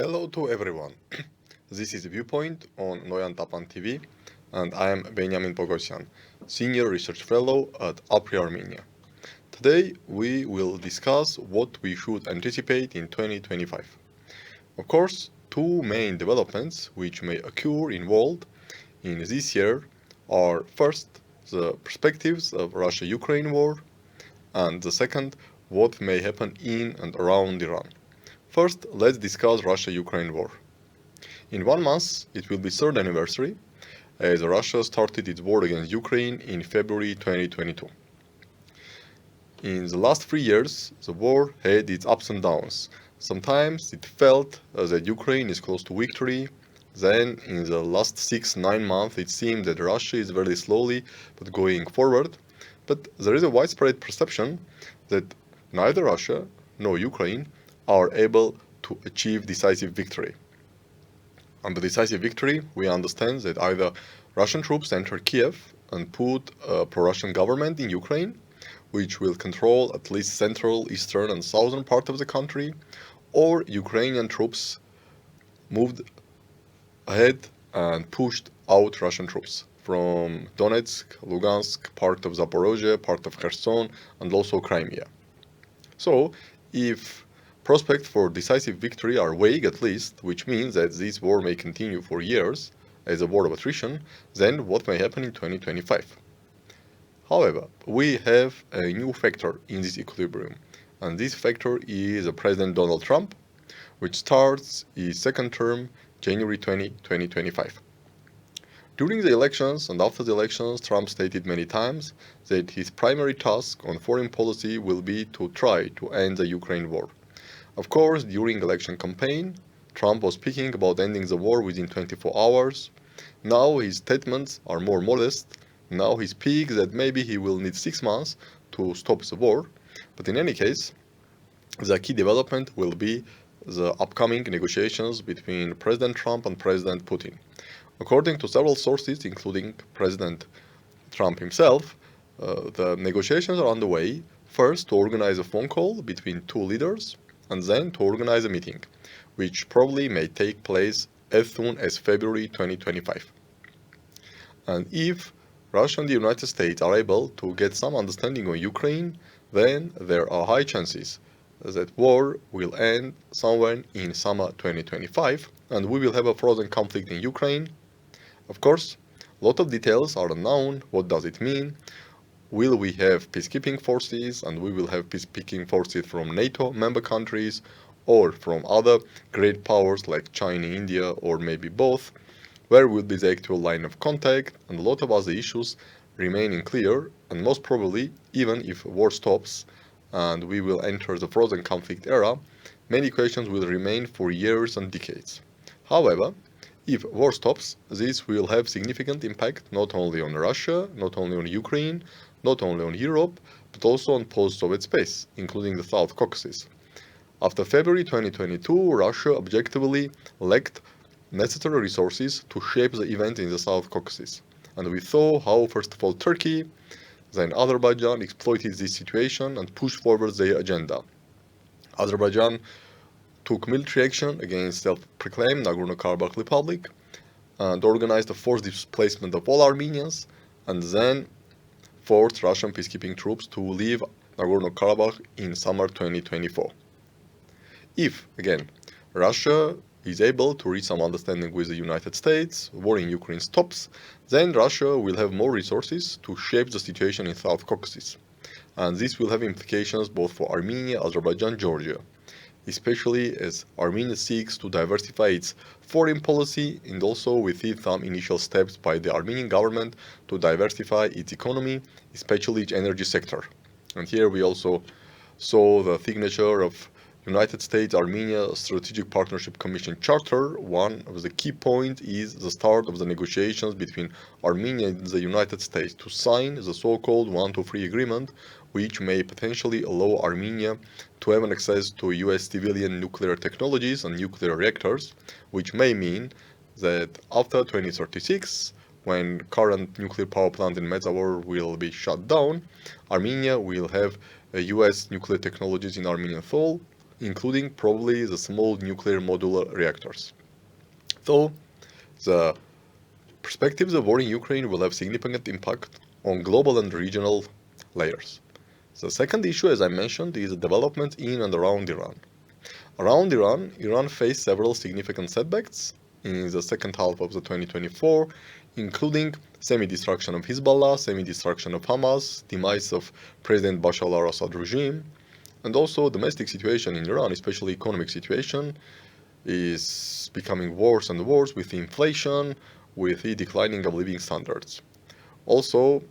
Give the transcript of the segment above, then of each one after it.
Hello to everyone. This is Viewpoint on noyantapan.tv and I am Benyamin Poghosyan, Senior Research Fellow at Armenia. Today we will discuss what we should anticipate in 2025. Of course, two main developments which may occur in world in this year are first the perspectives of Russia-Ukraine war and the second what may happen in and around Iran. First, let's discuss Russia-Ukraine war. In 1 month, it will be third anniversary as Russia started its war against Ukraine in February 2022. In the last 3 years, the war had its ups and downs. Sometimes it felt that Ukraine is close to victory. Then, in the last 6-9 months, it seemed that Russia is very slowly but going forward. But there is a widespread perception that neither Russia nor Ukraine are able to achieve decisive victory. Under decisive victory, we understand that either Russian troops enter Kiev and put a pro-Russian government in Ukraine, which will control at least central, eastern and southern part of the country, or Ukrainian troops moved ahead and pushed out Russian troops from Donetsk, Lugansk, part of Zaporozhye, part of Kherson, and also Crimea. So, if prospects for decisive victory are vague at least, which means that this war may continue for years as a war of attrition, then what may happen in 2025? However, we have a new factor in this equilibrium, and this factor is President Donald Trump, which starts his second term January 20, 2025. During the elections and after the elections, Trump stated many times that his primary task on foreign policy will be to try to end the Ukraine war. Of course, during election campaign, Trump was speaking about ending the war within 24 hours. Now his statements are more modest. Now he speaks that maybe he will need 6 months to stop the war. But in any case, the key development will be the upcoming negotiations between President Trump and President Putin. According to several sources, including President Trump himself, the negotiations are underway, first to organize a phone call between two leaders, and then to organize a meeting, which probably may take place as soon as February 2025. And if Russia and the United States are able to get some understanding on Ukraine, then there are high chances that war will end somewhere in summer 2025, and we will have a frozen conflict in Ukraine. Of course, a lot of details are unknown. What does it mean? Will we have peacekeeping forces, and we will have peacekeeping forces from NATO member countries or from other great powers like China, India, or maybe both? Where will be the actual line of contact? And a lot of other issues remain unclear, and most probably, even if war stops and we will enter the frozen conflict era, many questions will remain for years and decades. However, if war stops, this will have significant impact not only on Russia, not only on Ukraine, not only on Europe, but also on post-Soviet space, including the South Caucasus. After February 2022, Russia objectively lacked necessary resources to shape the event in the South Caucasus. And we saw how, first of all, Turkey, then Azerbaijan exploited this situation and pushed forward their agenda. Azerbaijan took military action against self-proclaimed Nagorno-Karabakh Republic and organized a forced displacement of all Armenians, and then forced Russian peacekeeping troops to leave Nagorno-Karabakh in summer 2024. If, again, Russia is able to reach some understanding with the United States, war in Ukraine stops, then Russia will have more resources to shape the situation in South Caucasus. And this will have implications both for Armenia, Azerbaijan, Georgia, especially as Armenia seeks to diversify its foreign policy, and also we see some initial steps by the Armenian government to diversify its economy, especially its energy sector. And here we also saw the signature of United States-Armenia Strategic Partnership Commission Charter. One of the key points is the start of the negotiations between Armenia and the United States to sign the so-called 1-2-3 agreement, which may potentially allow Armenia to have an access to US civilian nuclear technologies and nuclear reactors, which may mean that after 2036, when current nuclear power plant in Medzavor will be shut down, Armenia will have US nuclear technologies in Armenian soil, including probably the small nuclear modular reactors. So, the perspectives of war in Ukraine will have significant impact on global and regional layers. The second issue, as I mentioned, is the development in and around Iran. Around Iran, Iran faced several significant setbacks in the second half of the 2024, including semi-destruction of Hezbollah, semi-destruction of Hamas, demise of President Bashar al-Assad regime, and also domestic situation in Iran, especially economic situation, is becoming worse and worse with inflation, with the declining of living standards. Also,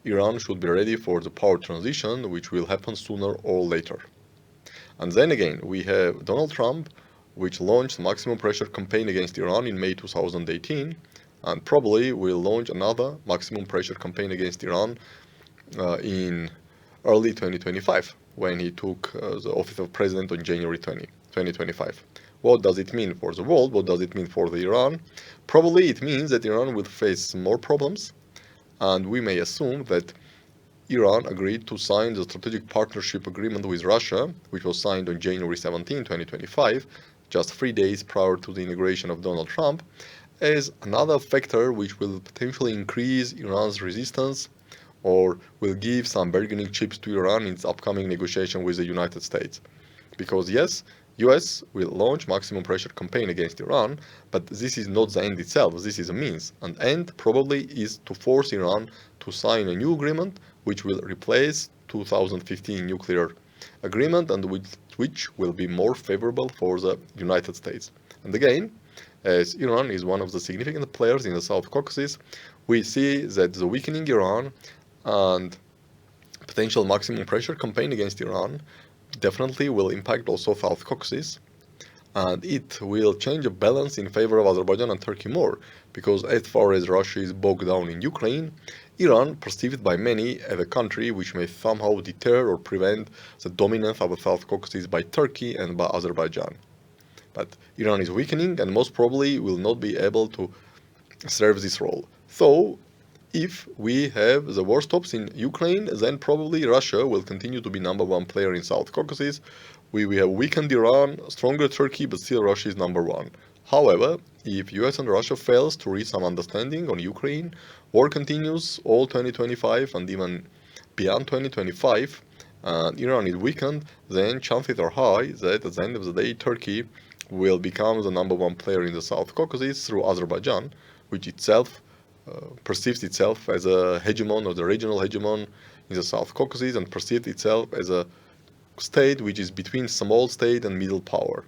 Iran should be ready for the power transition, which will happen sooner or later. And then again, we have Donald Trump, which launched maximum pressure campaign against Iran in May 2018, and probably will launch another maximum pressure campaign against Iran in early 2025, when he took the office of president on January 2025. What does it mean for the world? What does it mean for the Iran? Probably it means that Iran will face more problems, and we may assume that Iran agreed to sign the strategic partnership agreement with Russia, which was signed on January 17, 2025, just 3 days prior to the inauguration of Donald Trump, as another factor which will potentially increase Iran's resistance or will give some bargaining chips to Iran in its upcoming negotiation with the United States. Because yes, US will launch maximum pressure campaign against Iran, but this is not the end itself, this is a means. An end probably is to force Iran to sign a new agreement which will replace 2015 nuclear agreement and which will be more favorable for the United States. And again, as Iran is one of the significant players in the South Caucasus, we see that the weakening Iran and potential maximum pressure campaign against Iran definitely will impact also South Caucasus, and it will change the balance in favor of Azerbaijan and Turkey more, because as far as Russia is bogged down in Ukraine, Iran perceived by many as a country which may somehow deter or prevent the dominance of the South Caucasus by Turkey and by Azerbaijan. But Iran is weakening and most probably will not be able to serve this role. So, if we have the war stops in Ukraine, then probably Russia will continue to be #1 player in South Caucasus. We have weakened Iran, stronger Turkey, but still Russia is #1. However, if US and Russia fails to reach some understanding on Ukraine, war continues all 2025 and even beyond 2025, and Iran is weakened, then chances are high that at the end of the day, Turkey will become the #1 player in the South Caucasus through Azerbaijan, which itself perceives itself as a hegemon or the regional hegemon in the South Caucasus and perceives itself as a state which is between small state and middle power.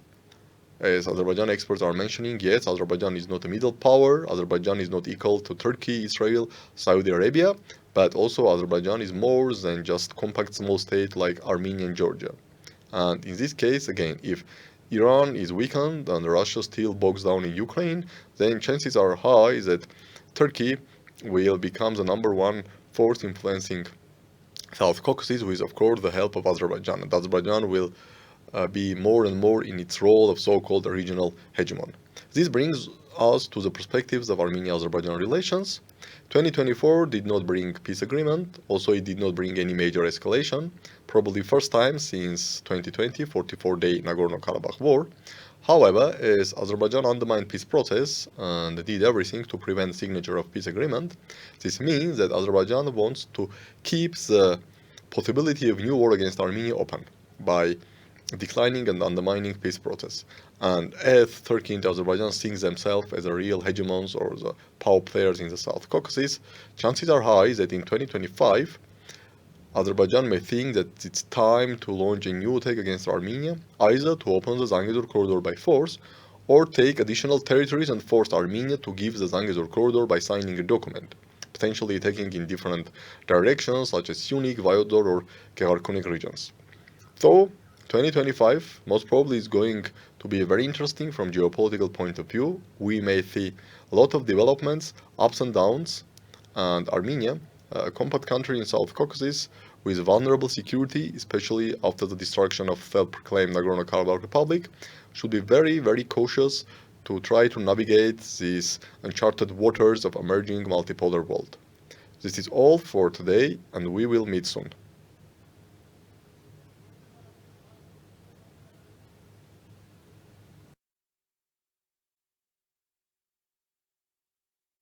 As Azerbaijan experts are mentioning, yes, Azerbaijan is not a middle power, Azerbaijan is not equal to Turkey, Israel, Saudi Arabia, but also Azerbaijan is more than just compact small state like Armenia and Georgia. And in this case, again, if Iran is weakened and Russia still bogs down in Ukraine, then chances are high that Turkey will become the #1 force influencing South Caucasus with, of course, the help of Azerbaijan. And Azerbaijan will be more and more in its role of so-called regional hegemon. This brings us to the perspectives of Armenia-Azerbaijan relations. 2024 did not bring peace agreement. Also, it did not bring any major escalation. Probably first time since 2020, 44-day Nagorno-Karabakh war. However, as Azerbaijan undermined peace process and did everything to prevent signature of peace agreement, this means that Azerbaijan wants to keep the possibility of new war against Armenia open by declining and undermining peace process. And as Turkey and Azerbaijan see themselves as the real hegemons or the power players in the South Caucasus, chances are high that in 2025, Azerbaijan may think that it's time to launch a new attack against Armenia, either to open the Zangezur corridor by force, or take additional territories and force Armenia to give the Zangezur corridor by signing a document, potentially attacking in different directions such as Syunik, Vyodor, or Gegharkunik regions. So, 2025 most probably is going to be very interesting from geopolitical point of view. We may see a lot of developments, ups and downs, and Armenia, a compact country in South Caucasus with vulnerable security, especially after the destruction of self-proclaimed Nagorno-Karabakh Republic, should be very, very cautious to try to navigate these uncharted waters of emerging multipolar world. This is all for today, and we will meet soon.